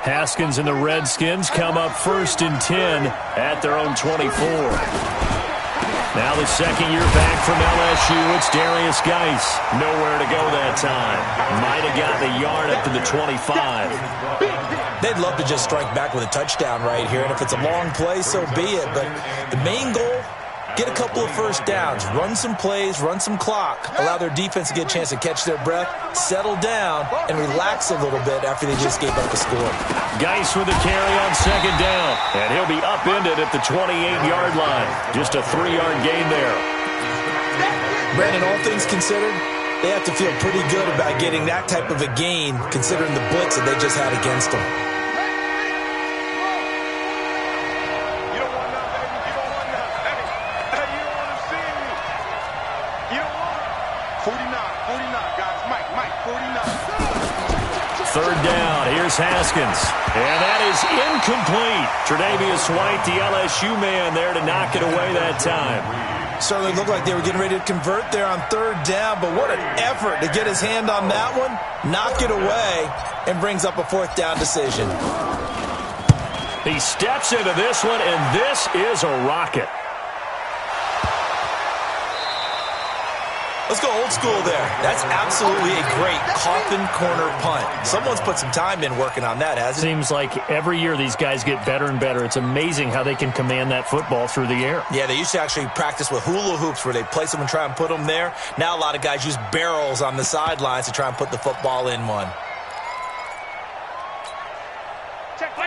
Haskins and the Redskins come up 1st and 10 at their own 24. Now the second year back from LSU, it's Darius Geis. Nowhere to go that time. Might have gotten a yard up to the 25. They'd love to just strike back with a touchdown right here, and if it's a long play, so be it. But the main goal, get a couple of first downs, run some plays, run some clock, allow their defense to get a chance to catch their breath, settle down, and relax a little bit after they just gave up a score. Geis with a carry on second down, and he'll be upended at the 28-yard line. Just a 3-yard gain there. Brandon, all things considered, they have to feel pretty good about getting that type of a gain considering the blitz that they just had against them. Third down, here's Haskins. And that is incomplete. Tre'Davious White, the LSU man, there to knock it away that time. Certainly looked like they were getting ready to convert there on third down, but what an effort to get his hand on that one, knock it away, and brings up a 4th down decision. He steps into this one, and this is a rocket. Let's go old school there. That's absolutely a great coffin corner punt. Someone's put some time in working on that, hasn't it? Seems like every year these guys get better and better. It's amazing how they can command that football through the air. Yeah, they used to actually practice with hula hoops where they place them and try and put them there. Now a lot of guys use barrels on the sidelines to try and put the football in one.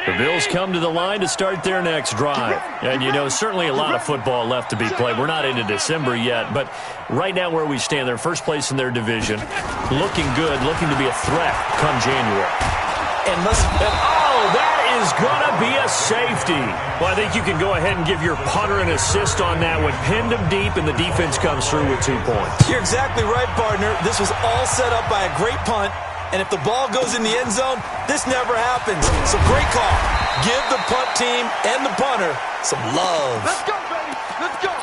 The Bills come to the line to start their next drive. And, you know, certainly a lot of football left to be played. We're not into December yet, but right now where we stand, they're first place in their division. Looking good, looking to be a threat come January. And that is going to be a safety. Well, I think you can go ahead and give your punter an assist on that one. Pinned him deep, and the defense comes through with 2 points. You're exactly right, partner. This was all set up by a great punt. And if the ball goes in the end zone, this never happens. So great call. Give the punt team and the punter some love. Let's go, baby. Let's go.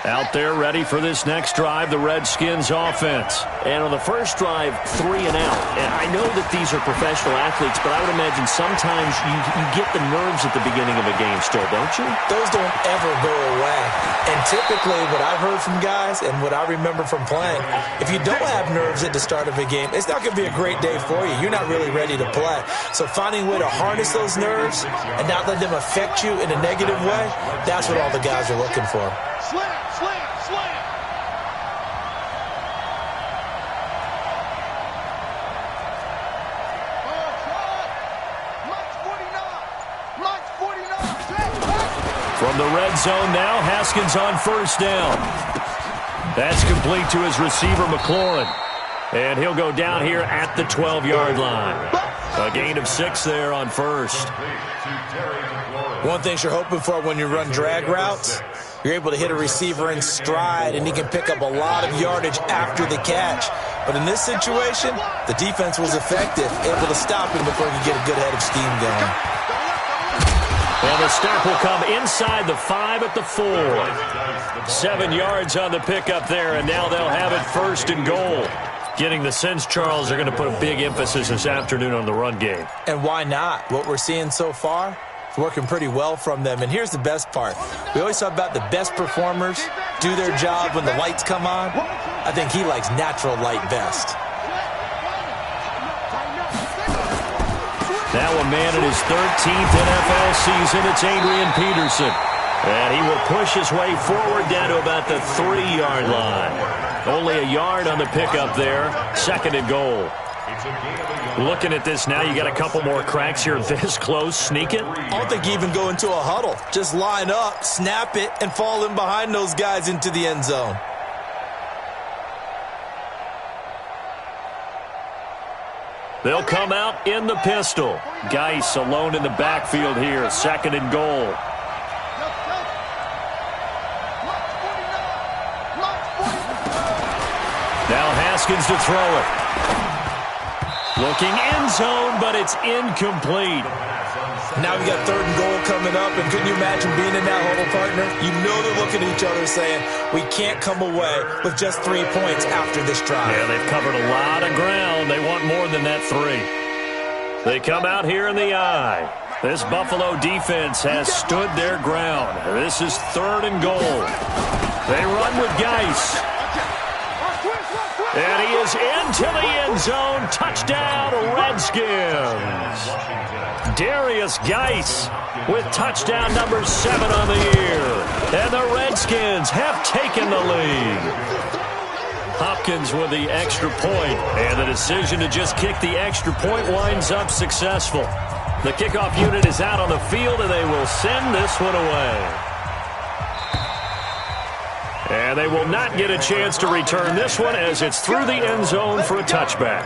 Out there ready for this next drive, the Redskins offense. And on the first drive, 3 and out. And I know that these are professional athletes, but I would imagine sometimes you get the nerves at the beginning of a game still, don't you? Those don't ever go away. And typically what I've heard from guys and what I remember from playing, if you don't have nerves at the start of a game, it's not going to be a great day for you. You're not really ready to play. So finding a way to harness those nerves and not let them affect you in a negative way, that's what all the guys are looking for. Slam, slam, slam. Mike's 49. From the red zone now, Haskins on first down. That's complete to his receiver, McLaurin. And he'll go down here at the 12-yard line. A gain of 6 there on first. One thing you're hoping for when you run drag routes, you're able to hit a receiver in stride, and he can pick up a lot of yardage after the catch. But in this situation, the defense was effective, able to stop him before he could get a good head of steam going. And the stop will come inside the 5 at the 4. 7 yards on the pickup there, and now they'll have it 1st and goal. Getting the sense, Charles, are going to put a big emphasis this afternoon on the run game. And why not? What we're seeing so far, it's working pretty well from them. And here's the best part. We always talk about the best performers do their job when the lights come on. I think he likes natural light best. Now a man in his 13th NFL season, it's Adrian Peterson. And he will push his way forward down to about the 3-yard line. Only a yard on the pickup there. 2nd and goal. Looking at this now, you got a couple more cracks here this close. Sneak it. I don't think you even go into a huddle. Just line up, snap it, and fall in behind those guys into the end zone. They'll come out in the pistol. Geis alone in the backfield here. 2nd and goal. Now Haskins to throw it. Looking end zone, but it's incomplete. Now we got 3rd and goal coming up, and couldn't you imagine being in that huddle, partner? You know they're looking at each other saying, we can't come away with just 3 points after this drive. Yeah, they've covered a lot of ground. They want more than that 3. They come out here in the eye. This Buffalo defense has stood their ground. This is 3rd and goal. They run with Geis. And he is into the end zone. Touchdown, Redskins. Darius Geis with touchdown number 7 on the year. And the Redskins have taken the lead. Hopkins with the extra point. And the decision to just kick the extra point winds up successful. The kickoff unit is out on the field, and they will send this one away. And they will not get a chance to return this one as it's through the end zone for a touchback.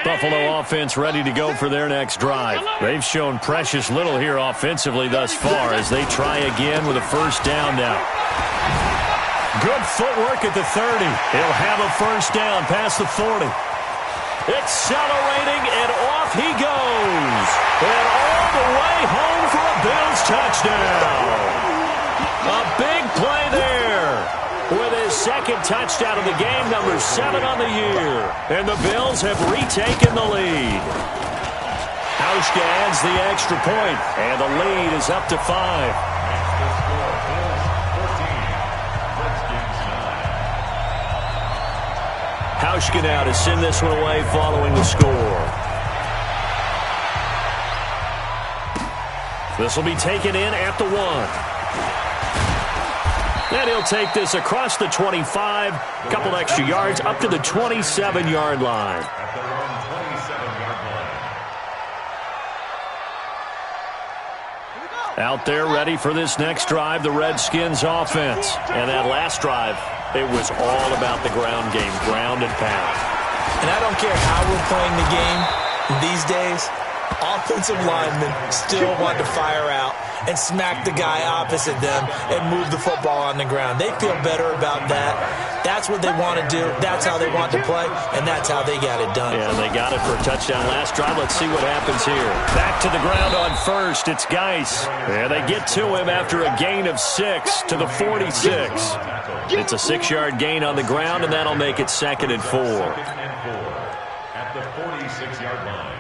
Buffalo offense ready to go for their next drive. They've shown precious little here offensively thus far as they try again with a first down now. Good footwork at the 30. He'll have a first down past the 40. Accelerating, and off he goes. And all the way home for a Bills touchdown. A big play there with his 2nd touchdown of the game, number 7 on the year. And the Bills have retaken the lead. Hauschka adds the extra point, and the lead is up to 5. Hauschka now to send this one away following the score. This will be taken in at the 1. And he'll take this across the 25, a couple extra yards up to the 27-yard line. Out there ready for this next drive, the Redskins offense. And that last drive, it was all about the ground game, ground and pound. And I don't care how we're playing the game these days, offensive linemen still want to fire out and smack the guy opposite them and move the football on the ground. They feel better about that. That's what they want to do. That's how they want to play, and that's how they got it done. Yeah, they got it for a touchdown last drive. Let's see what happens here. Back to the ground on first. It's Geis. Yeah, they get to him after a gain of 6 to the 46. It's a 6-yard gain on the ground, and that'll make it 2nd and 4. At the 46-yard line.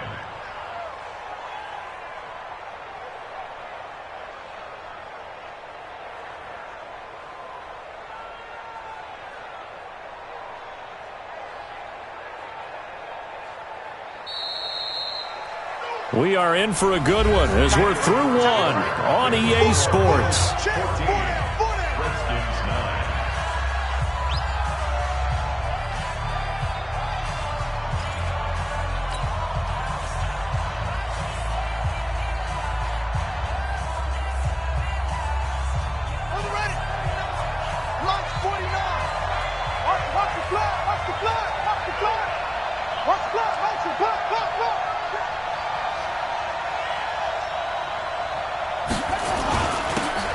We are in for a good one as we're through one on EA Sports.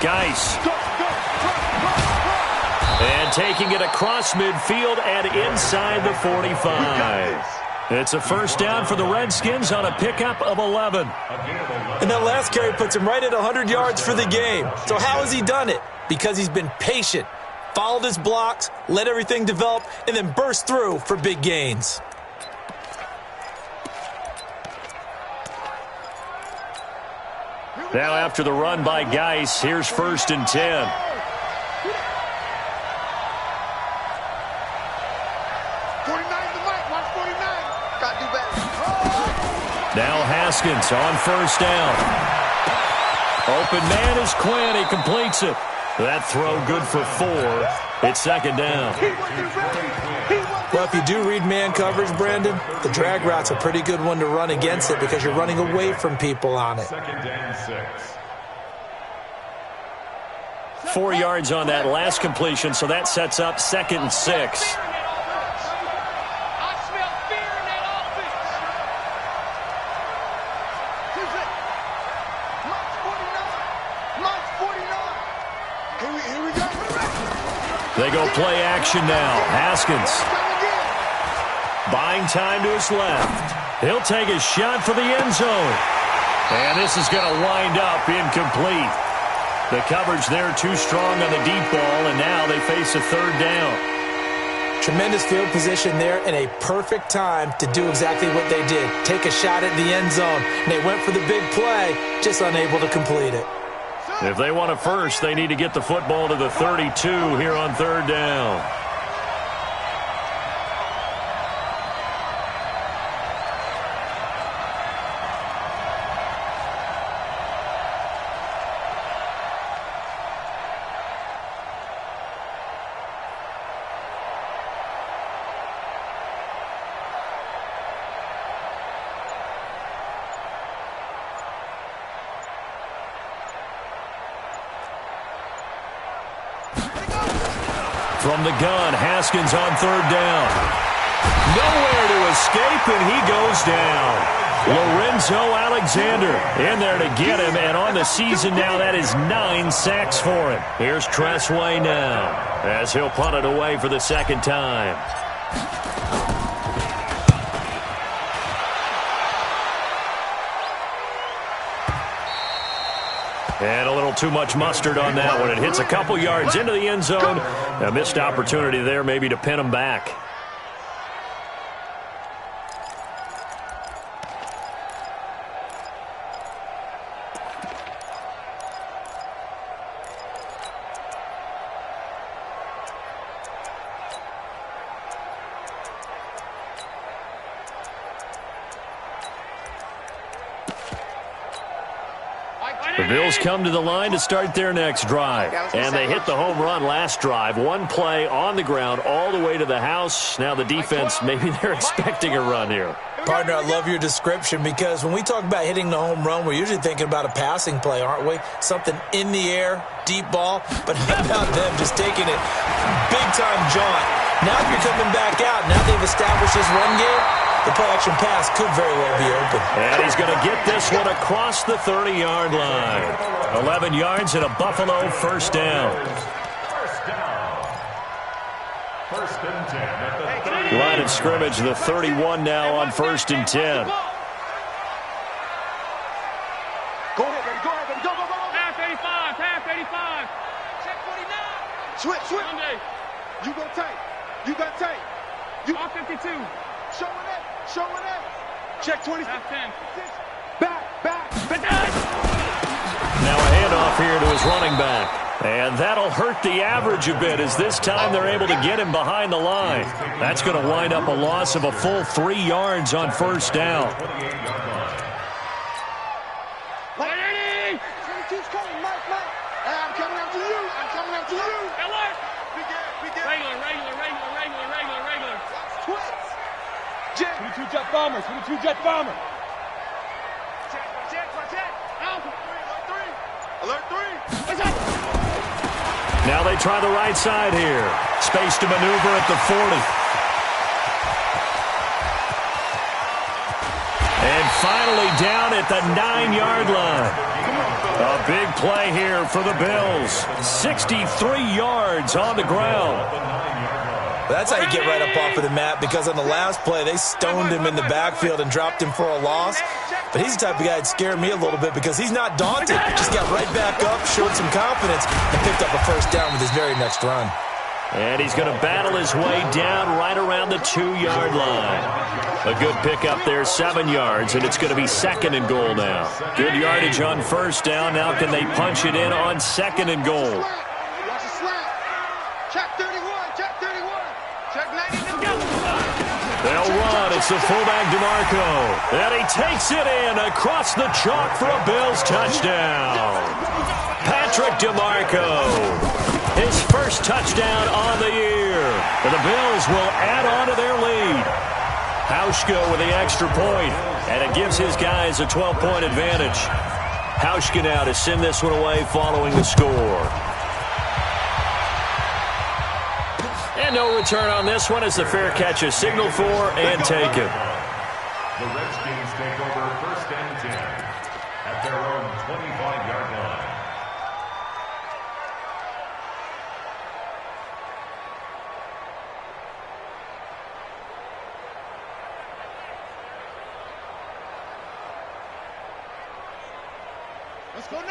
Geis. And taking it across midfield and inside the 45. It's a first down for the Redskins on a pickup of 11. And that last carry puts him right at 100 yards for the game. So how has he done it? Because he's been patient, followed his blocks, let everything develop, and then burst through for big gains. Now after the run by Geis, here's 1st and 10. Now Haskins on first down. Open man is Quinn. He completes it. That throw good for 4. It's 2nd down. Well, if you do read man coverage, Brandon, the drag route's a pretty good one to run against it because you're running away from people on it. 2nd and 6. 4 yards on that last completion, so that sets up 2nd and 6. They go play action now. Haskins buying time to his left. He'll take a shot for the end zone. And this is going to wind up incomplete. The coverage there too strong on the deep ball, and now they face a third down. Tremendous field position there and a perfect time to do exactly what they did. Take a shot at the end zone. And they went for the big play, just unable to complete it. If they want it first, they need to get the football to the 32 here on third down. From the gun, Haskins on third down. Nowhere to escape, and he goes down. Lorenzo Alexander in there to get him, and on the season now, that is 9 sacks for him. Here's Tressway now, as he'll punt it away for the second time. And a little too much mustard on that one. It hits a couple yards into the end zone. A missed opportunity there maybe to pin him back. The Bills come to the line to start their next drive. And they hit the home run last drive. One play on the ground all the way to the house. Now the defense, maybe they're expecting a run here. Partner, I love your description because when we talk about hitting the home run, we're usually thinking about a passing play, aren't we? Something in the air, deep ball. But how about them just taking it big-time jaunt? Now if you're coming back out, now they've established this run game, the play-action pass could very well be open. And he's going to get this one across the 30-yard line. 11 yards and a Buffalo first down. First and 10 at the 30. Line of scrimmage, the 31 now on first and 10. Go ahead, baby. Go ahead, baby. Go, go, go, go. Half 85. Half 85. Check 49. Switch, switch. Sunday. You go tight. You got tight. You All 52. showing it. Showing it. Check 20. Half 10. Back. Now a handoff here to his running back. And that'll hurt the average a bit as this time they're able to get him behind the line. That's going to wind up a loss of a full 3 yards on first down. 22's coming, Mike. I'm coming after you. Begin. Regular. Twist. Jet. 22 jet bombers. Jet. Alert three. Now they try the right side here. Space to maneuver at the 40. And finally down at the 9-yard line. A big play here for the Bills. 63 yards on the ground. That's how you get right up off of the mat, because on the last play, they stoned him in the backfield and dropped him for a loss. But he's the type of guy that scared me a little bit because he's not daunted. Just got right back up, showed some confidence, and picked up a first down with his very next run. And he's going to battle his way down right around the 2-yard line. A good pickup there, 7 yards, and it's going to be second and goal now. Good yardage on first down. Now can they punch it in on second and goal? Watch the slant. Check 31. Check 90. They'll run. It's the fullback DeMarco. And he takes it in across the chalk for a Bills touchdown. Patrick DeMarco. His first touchdown on the year. And the Bills will add on to their lead. Hauschka with the extra point. And it gives his guys a 12-point advantage. Hauschka now to send this one away following the score. And no return on this one as the fair catch is signaled for and taken. The Redskins take over first and 10 at their own 25-yard line.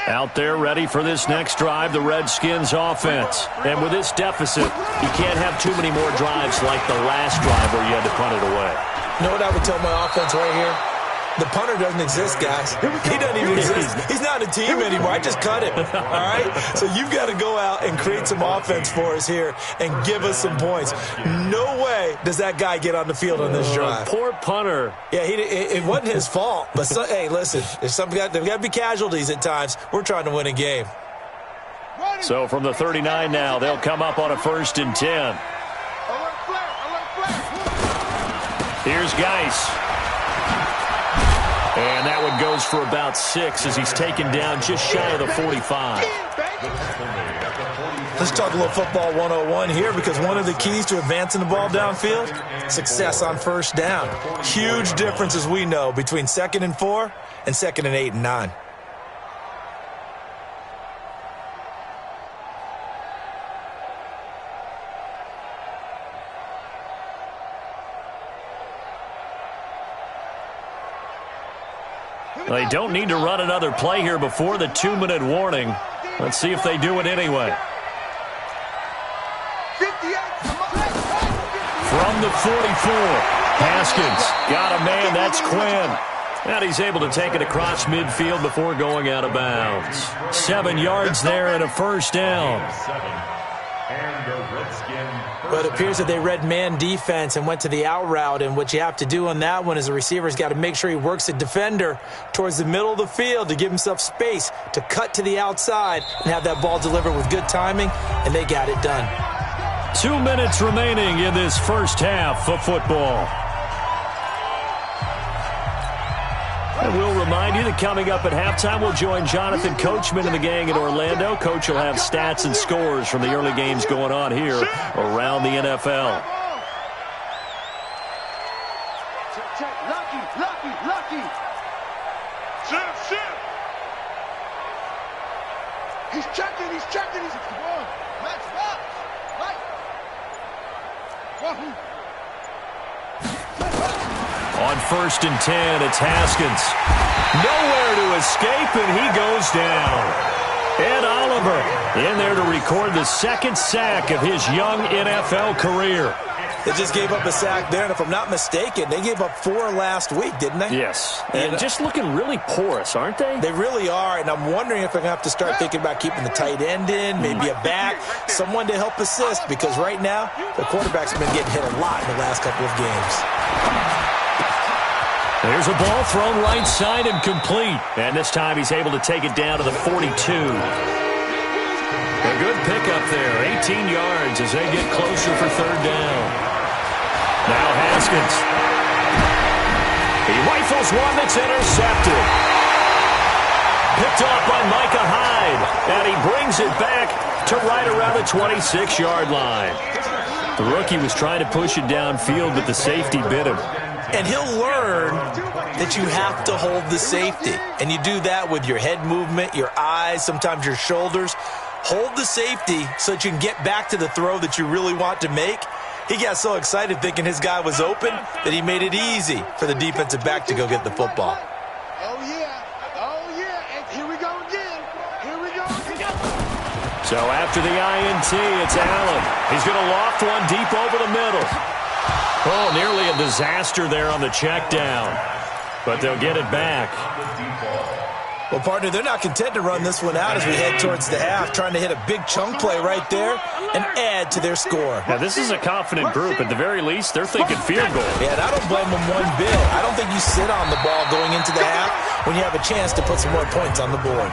Out there ready for this next drive, the Redskins offense. And with this deficit, you can't have too many more drives like the last drive where you had to punt it away. You know what I would tell my offense right here? The punter doesn't exist, guys. He doesn't even exist. He's not a team anymore. I just cut him, all right? So you've got to go out and create some offense for us here and give us some points. No way does that guy get on the field on this drive. Poor punter. Yeah, it wasn't his fault. But, hey, listen, there's got to be casualties at times. We're trying to win a game. So from the 39 now, they'll come up on a 1st and 10. Here's Geis. And that one goes for about 6 as he's taken down just shy of the 45. Let's talk a little football 101 here, because one of the keys to advancing the ball downfield, success on 1st down. Huge difference, as we know, between 2nd and 4 and 2nd and 8 and 9. They don't need to run another play here before the 2-minute warning. Let's see if they do it anyway. From the 44, Haskins got a man. That's Quinn. And he's able to take it across midfield before going out of bounds. 7 yards there and a 1st down. But it appears that they read man defense and went to the out route, and what you have to do on that one is the receiver's got to make sure he works the defender towards the middle of the field to give himself space to cut to the outside and have that ball delivered with good timing, and they got it done. 2 minutes remaining in this first half of football. And we'll remind you that coming up at halftime, we'll join Jonathan Coachman and the gang in Orlando. Coach will have stats and scores from the early games going on here around the NFL. Lucky. Shift. He's checking. Come on. Max, right. Wahoo. On 1st and 10, it's Haskins. Nowhere to escape, and he goes down. Ed Oliver in there to record the 2nd sack of his young NFL career. They just gave up a sack there, and if I'm not mistaken, they gave up 4 last week, didn't they? Yes, and just looking really porous, aren't they? They really are, and I'm wondering if they're going to have to start thinking about keeping the tight end in, maybe a back, someone to help assist, because right now, the quarterback's been getting hit a lot in the last couple of games. There's a ball thrown right side and complete. And this time he's able to take it down to the 42. A good pickup there. 18 yards as they get closer for 3rd down. Now Haskins. He rifles one that's intercepted. Picked off by Micah Hyde. And he brings it back to right around the 26-yard line. The rookie was trying to push it downfield, but the safety bit him. And he'll learn that you have to hold the safety. And you do that with your head movement, your eyes, sometimes your shoulders. Hold the safety so that you can get back to the throw that you really want to make. He got so excited thinking his guy was open that he made it easy for the defensive back to go get the football. Oh, yeah. And here we go again. So after the INT, it's Allen. He's going to loft one deep over the middle. Oh, nearly a disaster there on the check down. But they'll get it back. Well, partner, they're not content to run this one out as we head towards the half, trying to hit a big chunk play right there and add to their score. Now, this is a confident group. At the very least, they're thinking field goal. Yeah, and I don't blame them one bit. I don't think you sit on the ball going into the half when you have a chance to put some more points on the board.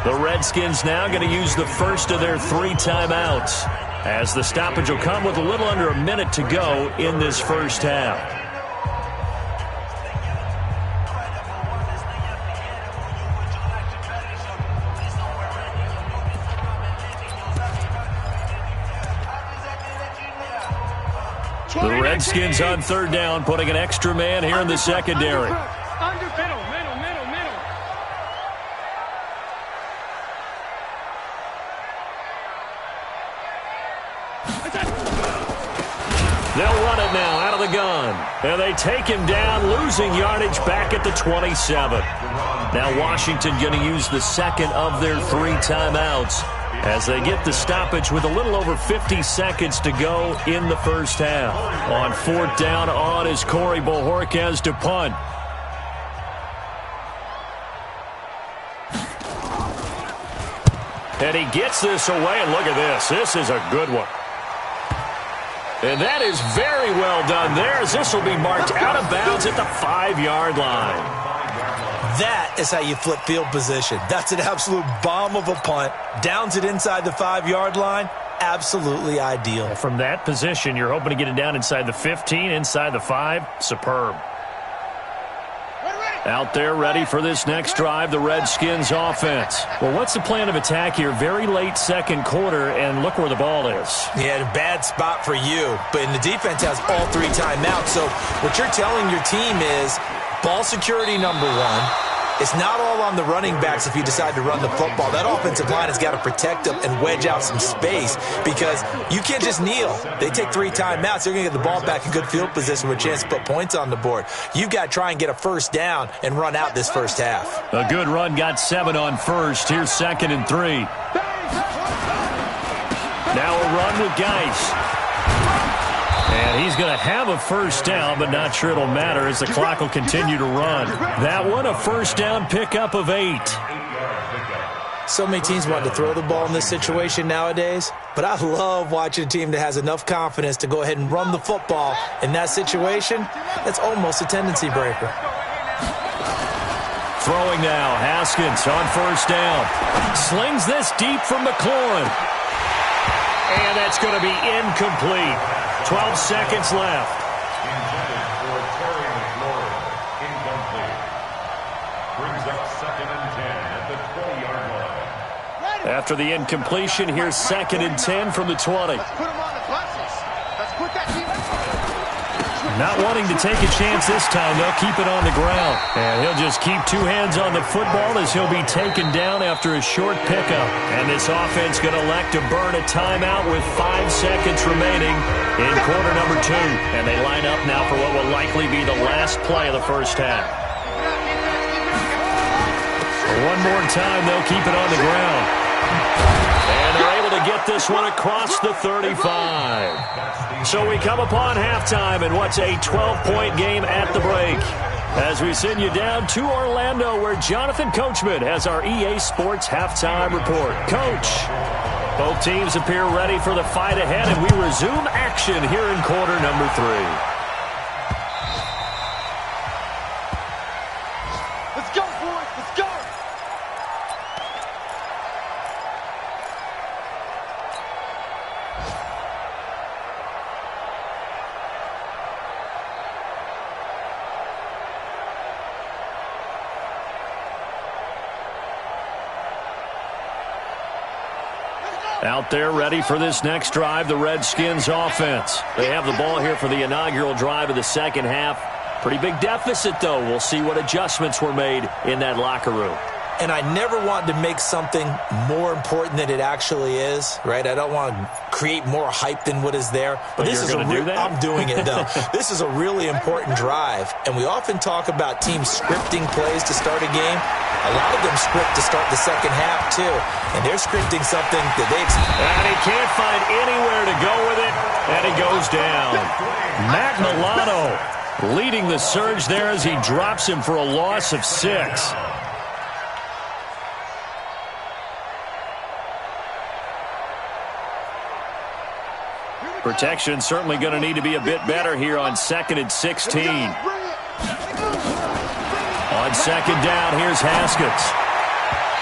The Redskins now going to use the first of their 3 timeouts, as the stoppage will come with a little under a minute to go in this first half. The Redskins on 3rd down, putting an extra man here in the secondary. They'll run it now out of the gun. And they take him down, losing yardage back at the 27. Now Washington going to use the second of their 3 timeouts as they get the stoppage with a little over 50 seconds to go in the first half. On 4th down on is Corey Bojorquez to punt. And he gets this away, and look at this. This is a good one. And that is very well done there, as this will be marked out of bounds at the 5-yard line. That is how you flip field position. That's an absolute bomb of a punt. Downs it inside the 5-yard line. Absolutely ideal. From that position, you're hoping to get it down inside the 15, inside the 5. Superb. Out there ready for this next drive, the Redskins offense. Well, what's the plan of attack here? Very late second quarter, and look where the ball is. Yeah, a bad spot for you. But the defense has all 3 timeouts. So what you're telling your team is ball security number 1. It's not all on the running backs if you decide to run the football. That offensive line has got to protect them and wedge out some space because you can't just kneel. They take 3 timeouts. They're going to get the ball back in good field position with a chance to put points on the board. You've got to try and get a first down and run out this first half. A good run got 7 on first. Here's 2nd and 3. Now a run with Geis. And he's going to have a first down, but not sure it'll matter as the clock will continue to run. That one, a first down pickup of 8. So many teams want to throw the ball in this situation nowadays, but I love watching a team that has enough confidence to go ahead and run the football. In that situation, that's almost a tendency breaker. Throwing now, Haskins on first down. Slings this deep from McLaurin. And that's going to be incomplete. 12 seconds left. Intended for Terry McLaurin. Incomplete. Brings up 2nd and 10 at the 20-yard line. After the incompletion, here's 2nd and 10 from the 20. Let's put him on the buses. Let's put that team. Not wanting to take a chance this time, they'll keep it on the ground. And he'll just keep 2 hands on the football as he'll be taken down after a short pickup. And this offense going to elect to burn a timeout with 5 seconds remaining in quarter number 2. And they line up now for what will likely be the last play of the first half. One more time, they'll keep it on the ground. And they're able to get this one across the 35. So we come upon halftime in what's a 12-point game at the break. As we send you down to Orlando, where Jonathan Coachman has our EA Sports halftime report. Coach, both teams appear ready for the fight ahead, and we resume action here in quarter number 3. Let's go, boys. Let's go. Out there ready for this next drive, the Redskins offense. They have the ball here for the inaugural drive of the second half. Pretty big deficit, though. We'll see what adjustments were made in that locker room. And I never want to make something more important than it actually is, right? I don't want to create more hype than what is there. But this is I'm doing it, though. This is a really important drive. And we often talk about teams scripting plays to start a game. A lot of them script to start the second half, too. And they're scripting something that they expect. And he can't find anywhere to go with it. And he goes down. Matt Milano leading the surge there as he drops him for a loss of 6. Protection certainly going to need to be a bit better here on 2nd and 16. On 2nd down, here's Haskins.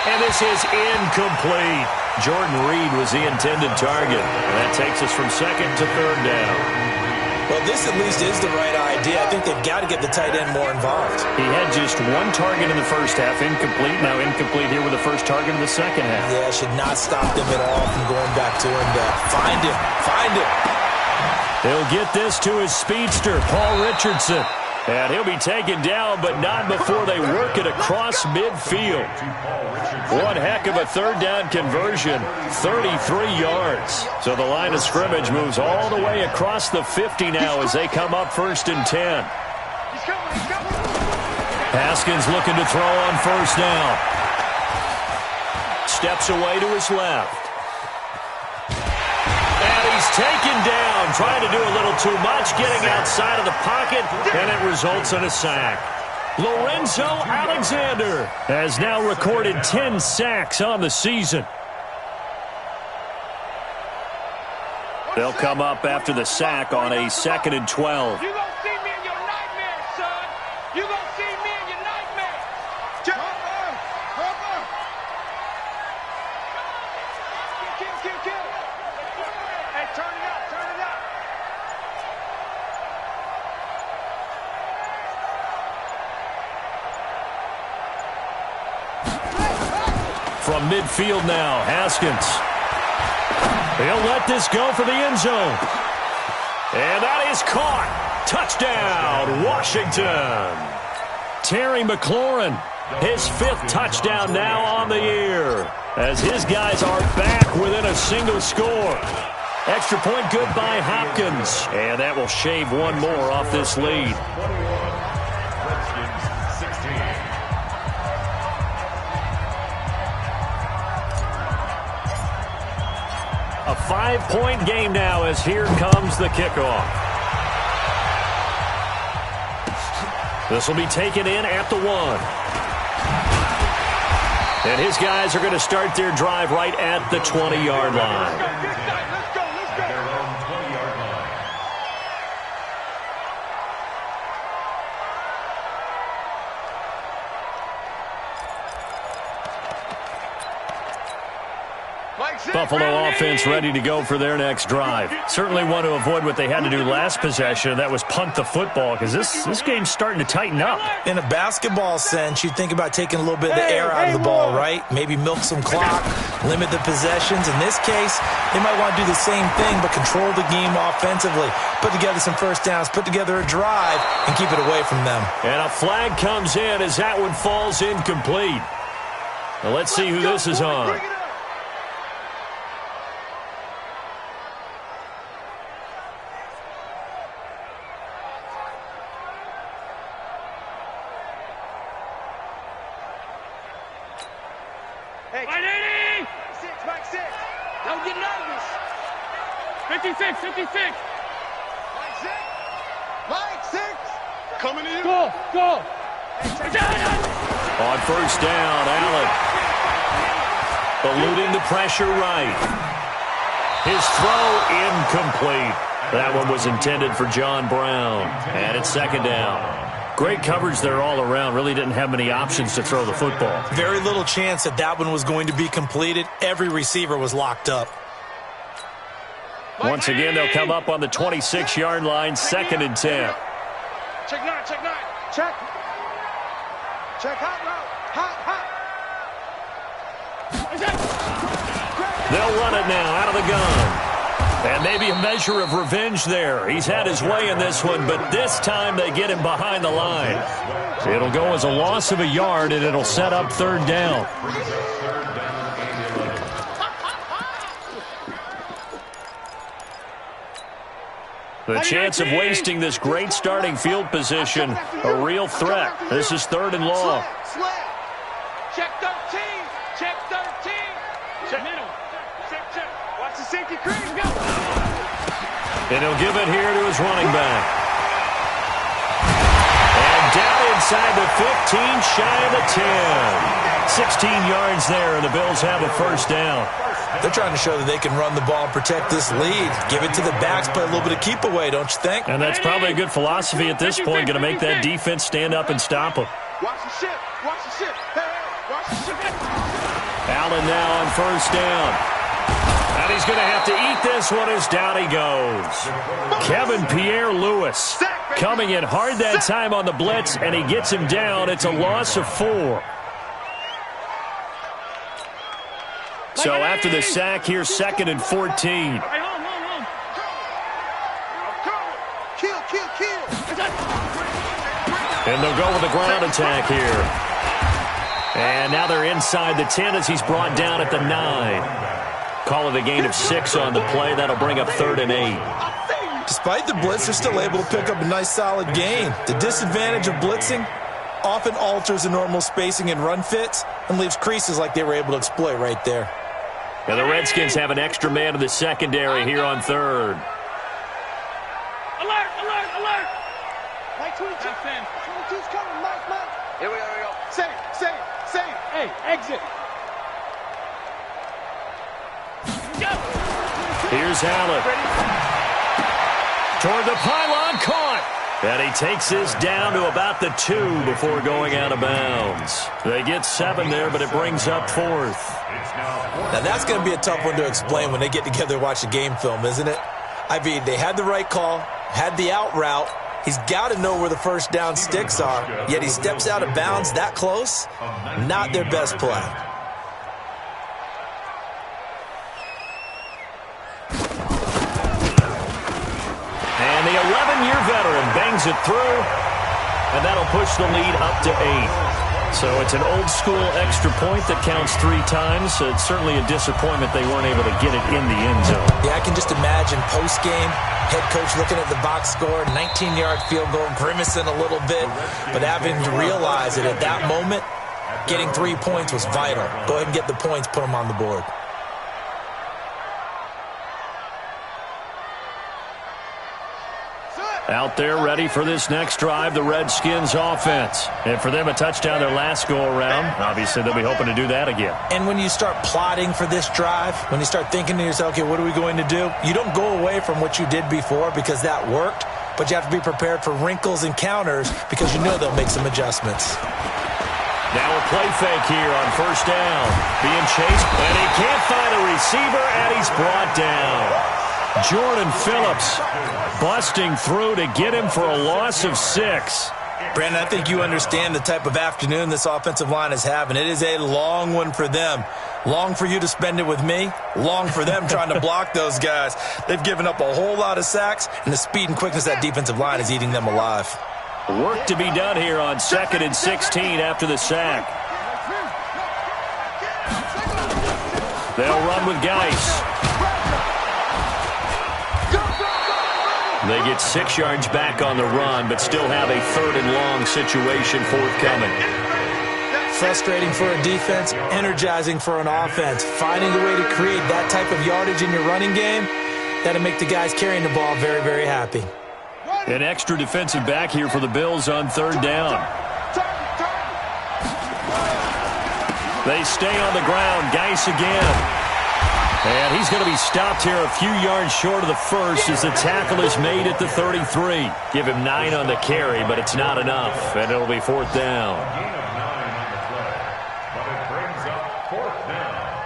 And this is incomplete. Jordan Reed was the intended target. And that takes us from 2nd to 3rd down. Well, this at least is the right idea. I think they've got to get the tight end more involved. He had just 1 target in the first half, incomplete. Now incomplete here with the first target in the second half. Yeah, should not stop them at all from going back to him. Find him. Find him. He'll get this to his speedster, Paul Richardson. And he'll be taken down, but not before they work it across midfield. One heck of a 3rd down conversion, 33 yards. So the line of scrimmage moves all the way across the 50 now as they come up 1st and 10. Haskins looking to throw on first down. Steps away to his left. And he's taken down, trying to do a little too much, getting outside of the pocket, and it results in a sack. Lorenzo Alexander has now recorded 10 sacks on the season. They'll come up after the sack on a 2nd and 12. You gonna see me in your nightmares, son. You gonna see me in your nightmares. Kill. Hey, turn it up. From midfield now, Haskins. He'll let this go for the end zone. And that is caught. Touchdown, Washington. Terry McLaurin, his 5th touchdown now on the year, as his guys are back within a single score. Extra point good by Hopkins, and that will shave one more off this lead. 21, Redskins 16. A 5-point game now as here comes the kickoff. This will be taken in at the 1. And his guys are going to start their drive right at the 20-yard line. Let's go. At their own 20-yard line. Buffalo offense ready to go for their next drive. Certainly want to avoid what they had to do last possession. That was punt the football, because this game's starting to tighten up. In a basketball sense, you think about taking a little bit of the air out of the ball, right? Maybe milk some clock, limit the possessions. In this case, they might want to do the same thing, but control the game offensively. Put together some first downs, put together a drive, and keep it away from them. And a flag comes in as that one falls incomplete. Now let's see who this is on. Mike 6. Don't get nervous. 56. Mike 6. Coming to you. Go. On first down, Allen. Eluding the pressure right. His throw incomplete. That one was intended for John Brown. And it's 2nd down. Great coverage there all around. Really didn't have many options to throw the football. Very little chance that one was going to be completed. Every receiver was locked up. Once again, they'll come up on the 26-yard line, 2nd and 10. Check 9. Check hot route. They'll run it now out of the gun. And maybe a measure of revenge there. He's had his way in this one, but this time they get him behind the line. It'll go as a loss of a yard, and it'll set up 3rd down. The chance of wasting this great starting field position, a real threat. This is 3rd and long. Check 13. Check middle. Check. Watch the safety crease. Go. And he'll give it here to his running back. And down inside the 15, shy of the 10. 16 yards there, and the Bills have a first down. They're trying to show that they can run the ball and protect this lead. Give it to the backs, play a little bit of keep away, don't you think? And that's probably a good philosophy at this point, going to make that defense stand up and stop them. Watch the ship. Hey, watch the ship. Allen now on first down. And he's going to have to eat this one as down he goes. Kevin Pierre-Louis coming in hard that time on the blitz, and he gets him down. It's a loss of 4. So after the sack, here's 2nd and 14. Kill. And they'll go with a ground attack here. And now they're inside the 10 as he's brought down at the 9. Call it a gain of 6 on the play. That'll bring up 3rd and 8. Despite the blitz, they're still able to pick up a nice solid gain. The disadvantage of blitzing, often alters the normal spacing and run fits and leaves creases like they were able to exploit right there. And the Redskins have an extra man in the secondary here on third. Alert, alert, alert. Mike 22. 22's coming, Mike. Here we go. Same. Hey, exit. Go. Here's Allen. Toward the pylon, caught. And he takes this down to about the 2 before going out of bounds. They get 7 there, but it brings up 4th. Now, that's going to be a tough one to explain when they get together and watch the game film, isn't it? I mean, they had the right call, had the out route. He's got to know where the first down sticks are, yet he steps out of bounds that close. Not their best play. And the 11-year veteran bangs it through, and that'll push the lead up to 8. So it's an old-school extra point that counts 3 times. So it's certainly a disappointment they weren't able to get it in the end zone. Yeah, I can just imagine post-game, head coach looking at the box score, 19-yard field goal, grimacing a little bit, but having to realize that at that moment, getting 3 points was vital. Go ahead and get the points, put them on the board. Out there ready for this next drive, the Redskins offense. And for them, a touchdown their last go-around. Obviously, they'll be hoping to do that again. And when you start plotting for this drive, when you start thinking to yourself, okay, what are we going to do? You don't go away from what you did before because that worked, but you have to be prepared for wrinkles and counters because you know they'll make some adjustments. Now a play fake here on first down. Being chased, and he can't find a receiver, and he's brought down. Jordan Phillips busting through to get him for a loss of 6. Brandon, I think you understand the type of afternoon this offensive line is having. It is a long one for them. Long for you to spend it with me. Long for them trying to block those guys. They've given up a whole lot of sacks, and the speed and quickness of that defensive line is eating them alive. Work to be done here on 2nd and 16 after the sack. They'll run with Geis. They get 6 yards back on the run, but still have a 3rd and long situation forthcoming. Frustrating for a defense, energizing for an offense. Finding a way to create that type of yardage in your running game, that'll make the guys carrying the ball very, very happy. An extra defensive back here for the Bills on 3rd down. They stay on the ground. Geis again. And he's going to be stopped here a few yards short of the first as the tackle is made at the 33. Give him 9 on the carry, but it's not enough, and it'll be 4th down.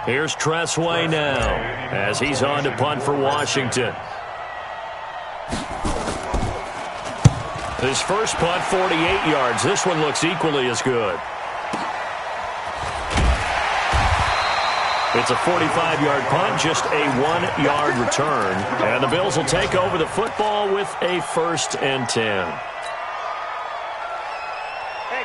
Here's Tressway now as he's on to punt for Washington. His first punt, 48 yards. This one looks equally as good. It's a 45-yard punt, just a 1-yard return. And the Bills will take over the football with a 1st and 10.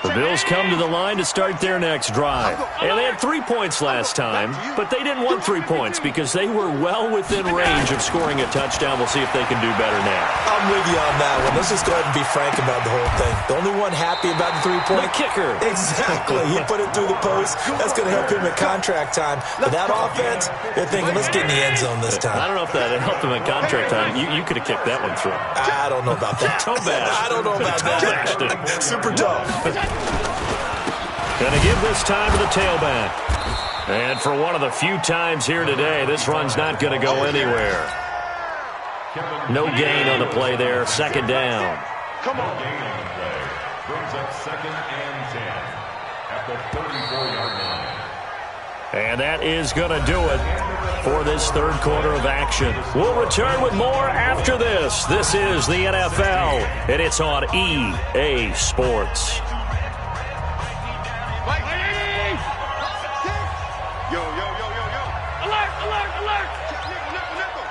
The Bills come to the line to start their next drive. And they had 3 points last time, but they didn't want 3 points because they were well within range of scoring a touchdown. We'll see if they can do better now. I'm with you on that one. Let's just go ahead and be frank about the whole thing. The only one happy about the 3-point kicker. Exactly. He put it through the post. That's going to help him at contract time. But that offense, they're thinking, let's get in the end zone this time. I don't know if that helped him at contract time. You could have kicked that one through. I don't know about that. I don't know about that. Super tough. Going to give this time to the tailback. And for one of the few times here today, this run's not going to go anywhere. No gain on the play there. 2nd down. Come on. Gain on the play. Brings up 2nd and 10 at the 34-yard line. And that is going to do it for this 3rd quarter of action. We'll return with more after this. This is the NFL, and it's on EA Sports. Yo. Alert, alert, alert. Nickel.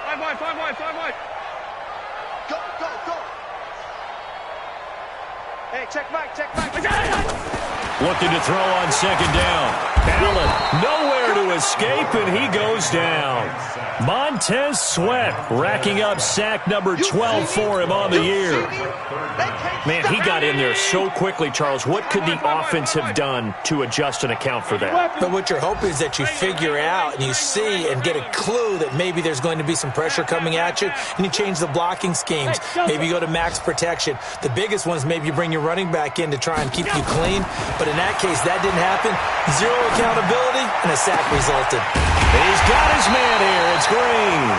5 wide. Go. Hey, check Mike. I got it. Looking to throw on second down. Allen nowhere to escape, and he goes down. Montez Sweat racking up sack number 12 for him on the year. Man, he got in there so quickly, Charles. What could the offense have done to adjust and account for that? But what you're hoping is that you figure out and you see and get a clue that maybe there's going to be some pressure coming at you, and you change the blocking schemes. Maybe you go to max protection. The biggest one is maybe you bring your running back in to try and keep you clean. But in that case, that didn't happen. Zero accountability, and a sack resulted. He's got his man here. It's Green.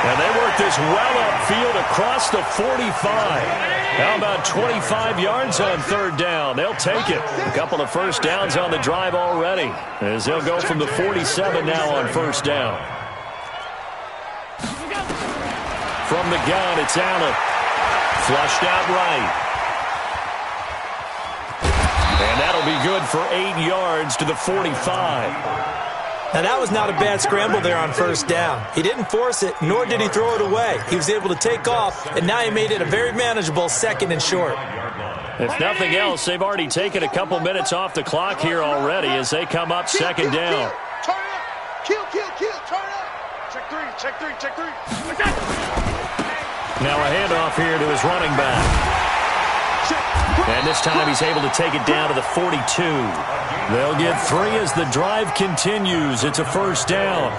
And they work this well upfield across the 45. How about 25 yards on third down? They'll take it. A couple of first downs on the drive already, as they'll go from the 47 now on first down. From the gun, it's Allen. Flushed out right. And that'll be good for 8 yards to the 45. Now, that was not a bad scramble there on first down. He didn't force it, nor did he throw it away. He was able to take off, and now he made it a very manageable second and short. If nothing else, they've already taken a couple minutes off the clock here already as they come up second down. Turn up. Kill, turn up. Check three. Now a handoff here to his running back. And this time he's able to take it down to the 42. They'll get 3 as the drive continues. It's a first down.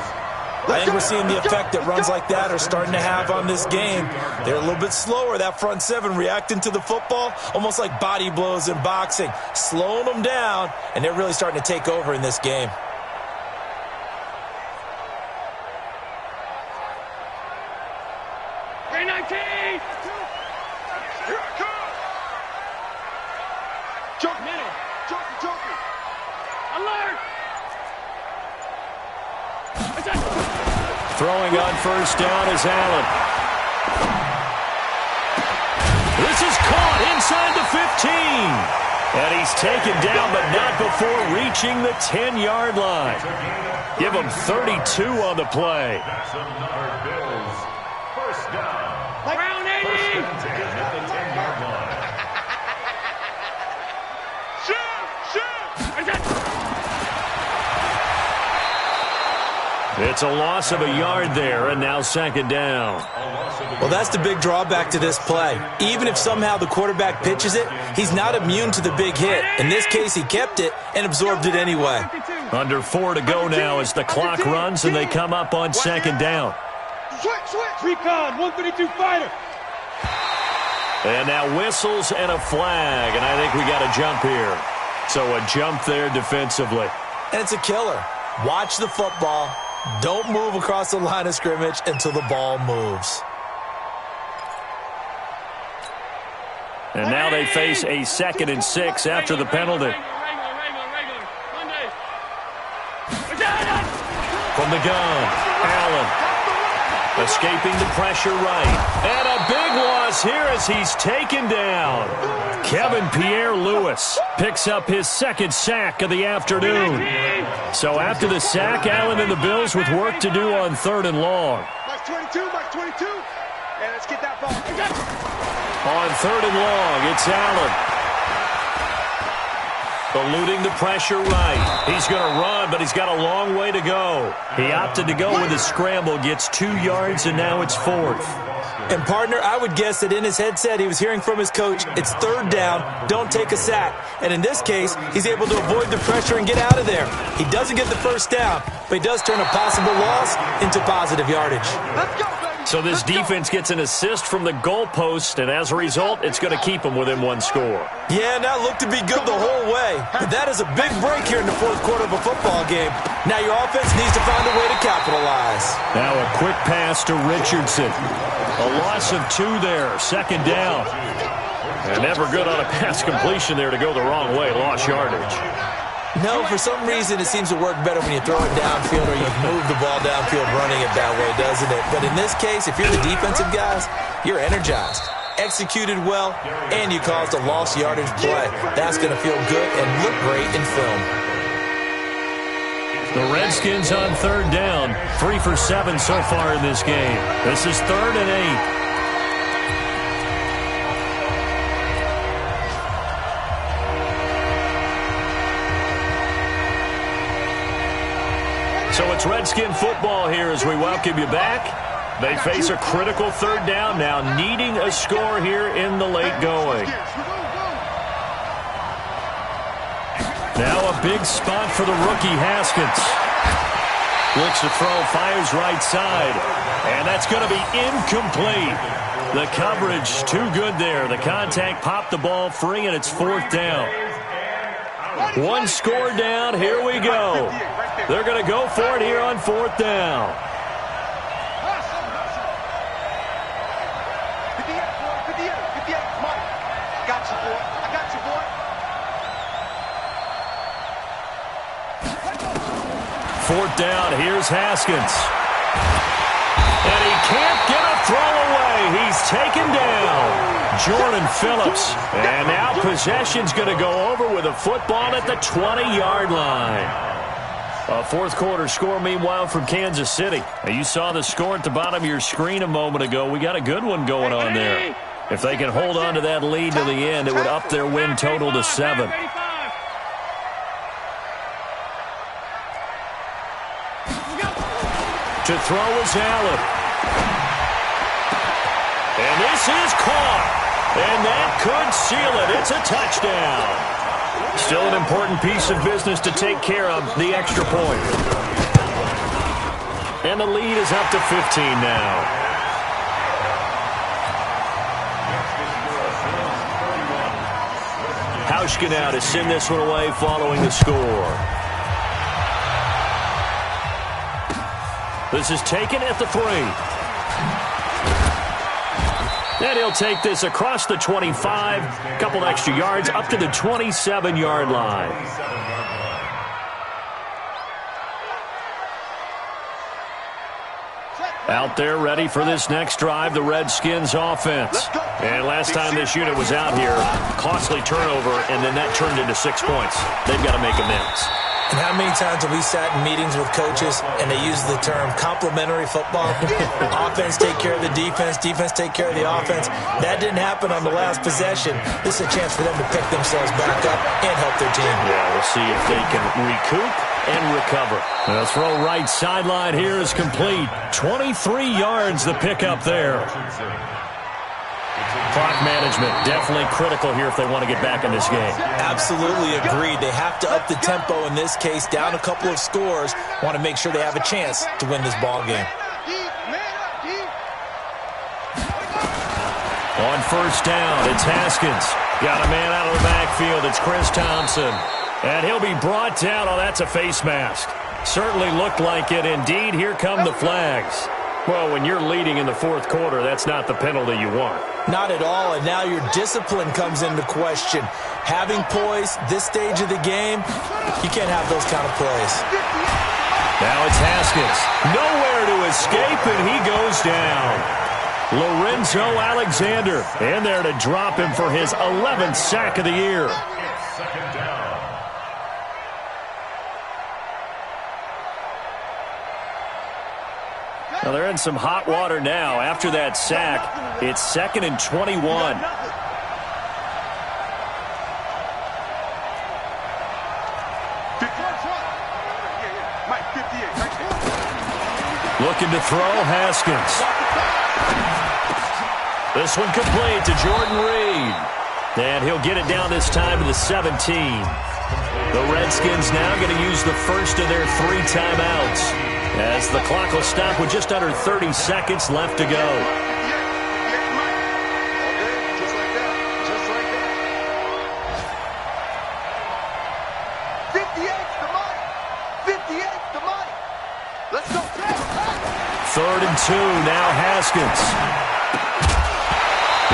I think we're seeing the effect that runs like that are starting to have on this game. They're a little bit slower, that front seven, reacting to the football, almost like body blows in boxing, slowing them down, and they're really starting to take over in this game. Joker. Alert! Throwing on first down is Allen. This is caught inside the 15. And he's taken down, but not before reaching the 10-yard line. Give him 32 on the play. First down. Round 80! First and 10 at the 10-yard line. It's a loss of a yard there, and now second down. Well, that's the big drawback to this play. Even if somehow the quarterback pitches it, he's not immune to the big hit. In this case, he kept it and absorbed it anyway. Under 4 to go now as the clock runs, and they come up on second down. Switch. Recon, 132 fighter. And now whistles and a flag, and I think we got a jump here. So a jump there defensively. And it's a killer. Watch the football. Don't move across the line of scrimmage until the ball moves. And now they face a 2nd and 6 after the penalty. From the gun, Allen. Escaping the pressure right. And a big loss here as he's taken down. Kevin Pierre-Louis picks up his 2nd sack of the afternoon. So after the sack, Allen and the Bills with work to do on 3rd and long. Max 22. And let's get that ball. On 3rd and long, it's Allen. Eluding the pressure right. He's going to run, but he's got a long way to go. He opted to go with a scramble, gets 2 yards, and now it's 4th. And, partner, I would guess that in his headset he was hearing from his coach, it's 3rd down, don't take a sack. And in this case, he's able to avoid the pressure and get out of there. He doesn't get the first down, but he does turn a possible loss into positive yardage. Let's go, baby. So this defense gets an assist from the goalpost, and as a result, it's going to keep them within 1 score. Yeah, and that looked to be good the whole way. But that is a big break here in the 4th quarter of a football game. Now your offense needs to find a way to capitalize. Now a quick pass to Richardson. A loss of 2 there, 2nd down. And never good on a pass completion there to go the wrong way, lost yardage. No, for some reason it seems to work better when you throw it downfield or you move the ball downfield running it that way, doesn't it? But in this case, if you're the defensive guys, you're energized, executed well, and you caused a lost yardage play. That's going to feel good and look great in film. The Redskins on 3rd down, 3 for 7 so far in this game. This is 3rd and 8. So it's Redskin football here as we welcome you back. They face a critical third down now, needing a score here in the late going. Now a big spot for the rookie Haskins. Looks to throw, fires right side. And that's going to be incomplete. The coverage too good there. The contact popped the ball free, and it's fourth down. One score down. Here we go. They're going to go for it here on fourth down. Fourth down, here's Haskins. And he can't get a throw away. He's taken down. Jordan Phillips. And now possession's going to go over with a football at the 20-yard line. A fourth quarter score, meanwhile, from Kansas City. Now, you saw the score at the bottom of your screen a moment ago. We got a good one going on there. If they can hold on to that lead to the end, it would up their win total to 7. To throw is Allen. And this is caught. And that could seal it. It's a touchdown. Still an important piece of business to take care of, the extra point. And the lead is up to 15 now. Hauschka now to send this one away following the score. This is taken at the 3. And he'll take this across the 25. A couple extra yards up to the 27-yard line. Out there ready for this next drive, the Redskins offense. And last time this unit was out here, costly turnover, and then that turned into 6 points. They've got to make amends. And how many times have we sat in meetings with coaches and they use the term complementary football? Offense take care of the defense, defense take care of the offense. That didn't happen on the last possession. This is a chance for them to pick themselves back up and help their team. Yeah, we'll see if they can recoup and recover. The throw right sideline here is complete. 23 yards the pickup there. Clock management definitely critical here if they want to get back in this game. Absolutely agreed. They have to up the tempo in this case, down a couple of scores. Want to make sure they have a chance to win this ball game. On first down, it's Haskins. Got a man out of the backfield. It's Chris Thompson. And he'll be brought down. Oh, that's a face mask. Certainly looked like it. Indeed, here come the flags. Well, when you're leading in the fourth quarter, that's not the penalty you want. Not at all, and now your discipline comes into question. Having poise this stage of the game, you can't have those kind of plays. Now it's Haskins. Nowhere to escape, and he goes down. Lorenzo Alexander in there to drop him for his 11th sack of the year. Second down. Well, they're in some hot water now. After that sack, it's 2nd and 21. Looking to throw, Haskins. This one complete to Jordan Reed. And he'll get it down this time to the 17. The Redskins now going to use the first of their 3 timeouts, as the clock will stop with just under 30 seconds left to go. Third and 2, now Haskins.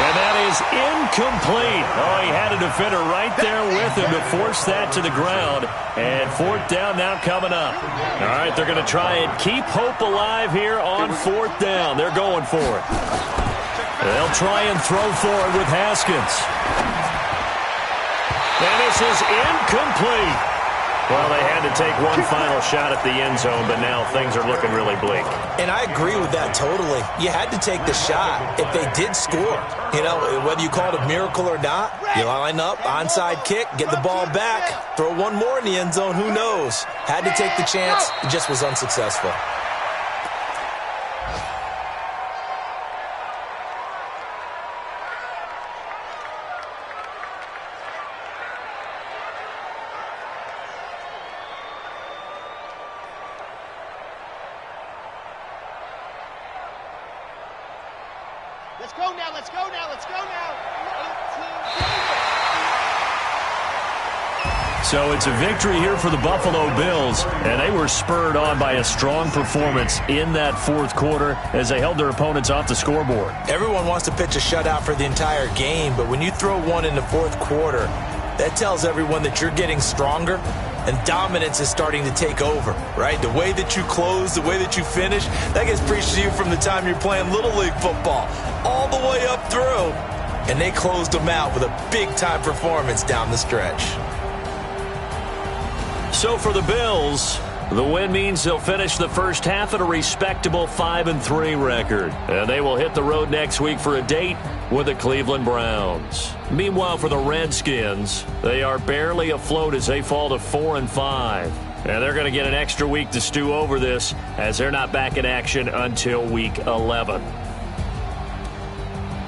And that is incomplete. Oh, he had a defender right there with him to force that to the ground. And fourth down now coming up. All right, they're going to try and keep hope alive here on fourth down. They're going for it. They'll try and throw forward with Haskins. And this is incomplete. Well, they had to to take one final shot at the end zone, but now things are looking really bleak. And I agree with that totally. You had to take the shot if they did score. You know, whether you call it a miracle or not, you line up, onside kick, get the ball back, throw one more in the end zone, who knows? Had to take the chance, it just was unsuccessful. Let's go now, let's go now, let's go now. 18. So it's a victory here for the Buffalo Bills, and they were spurred on by a strong performance in that fourth quarter as they held their opponents off the scoreboard. Everyone wants to pitch a shutout for the entire game, but when you throw one in the fourth quarter, that tells everyone that you're getting stronger and dominance is starting to take over, right? The way that you close, the way that you finish, that gets preached to you from the time you're playing Little League football all the way up through. And they closed them out with a big-time performance down the stretch. So for the Bills, the win means they'll finish the first half at a respectable 5-3 record. And they will hit the road next week for a date with the Cleveland Browns. Meanwhile, for the Redskins, they are barely afloat as they fall to 4-5. And they're going to get an extra week to stew over this as they're not back in action until week 11.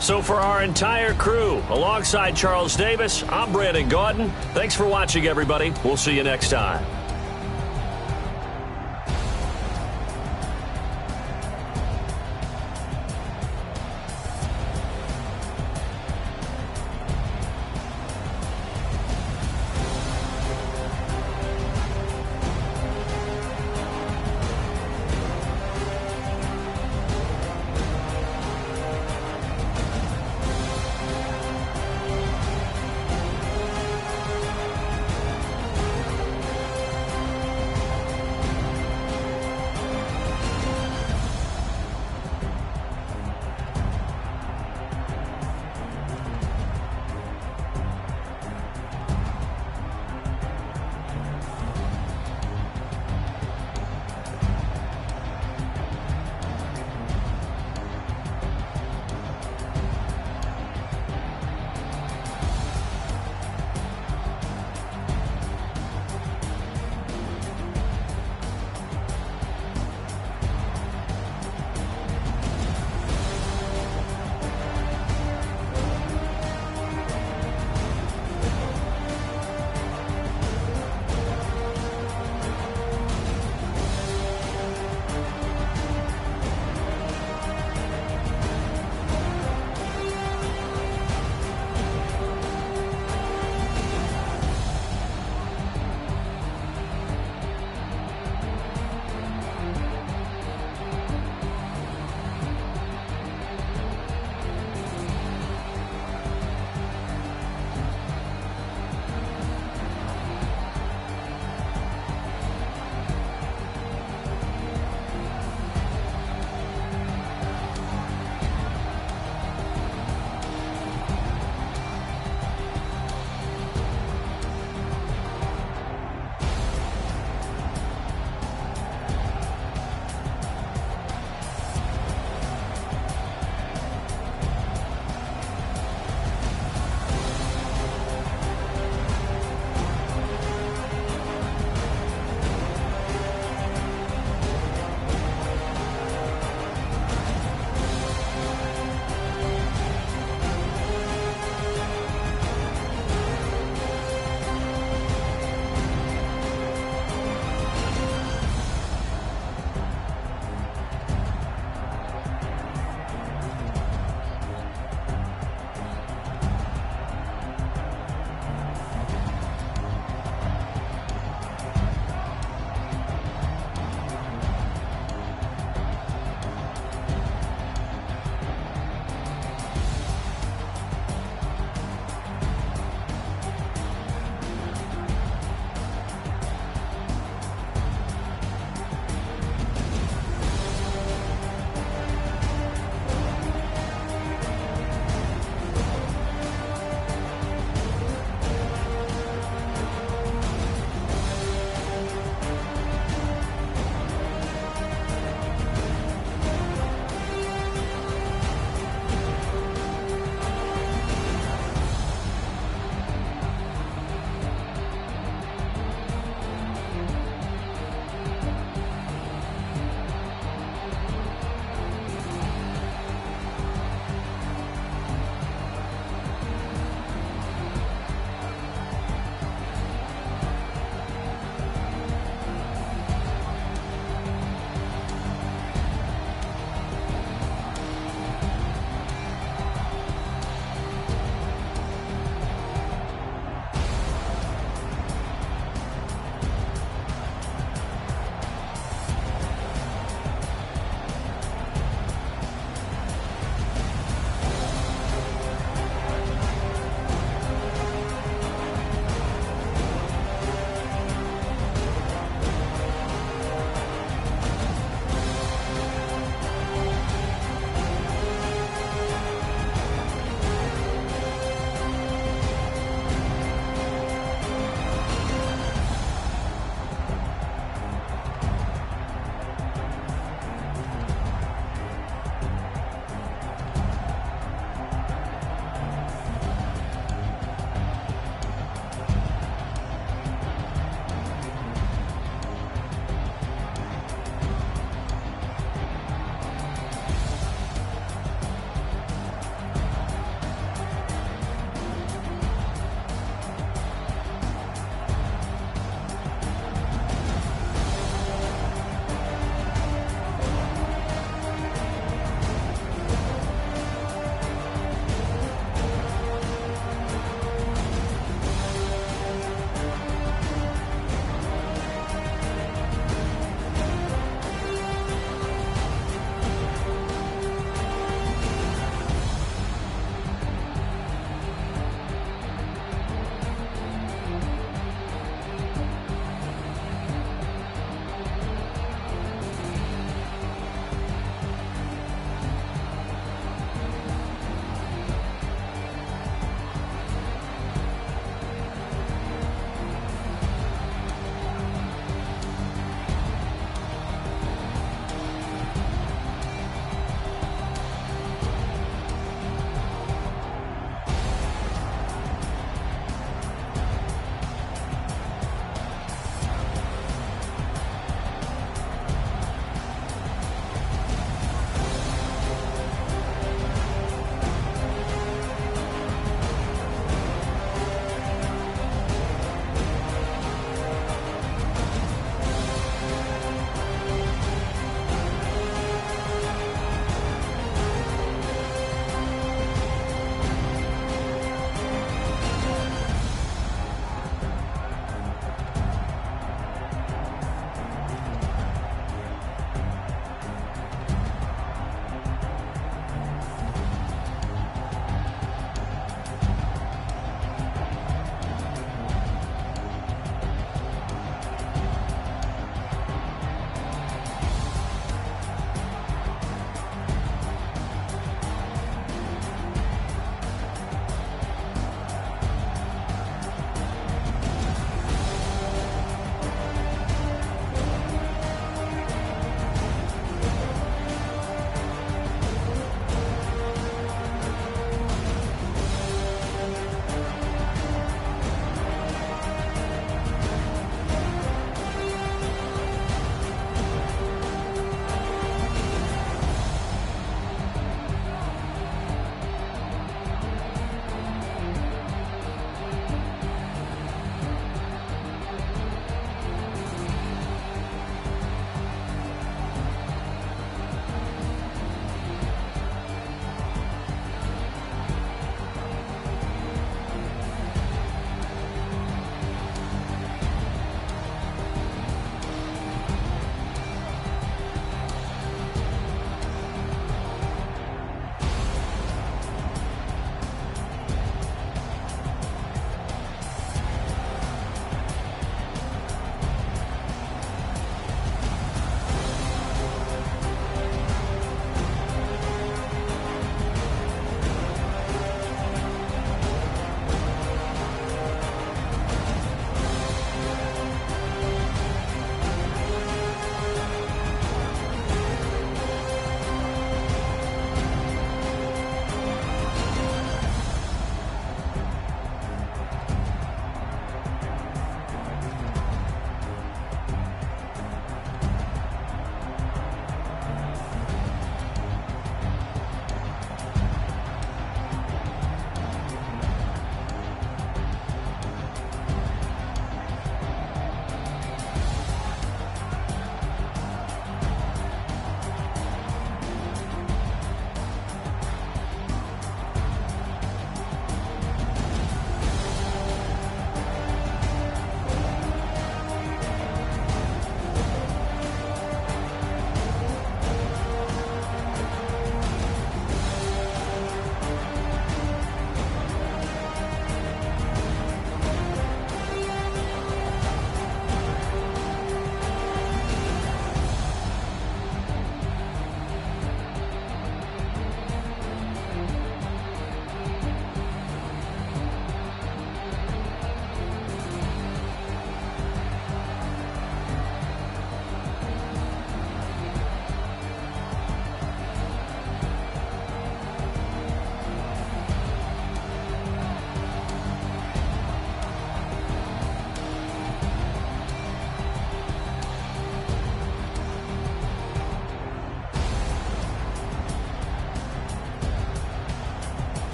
So for our entire crew, alongside Charles Davis, I'm Brandon Gaudin. Thanks for watching, everybody. We'll see you next time.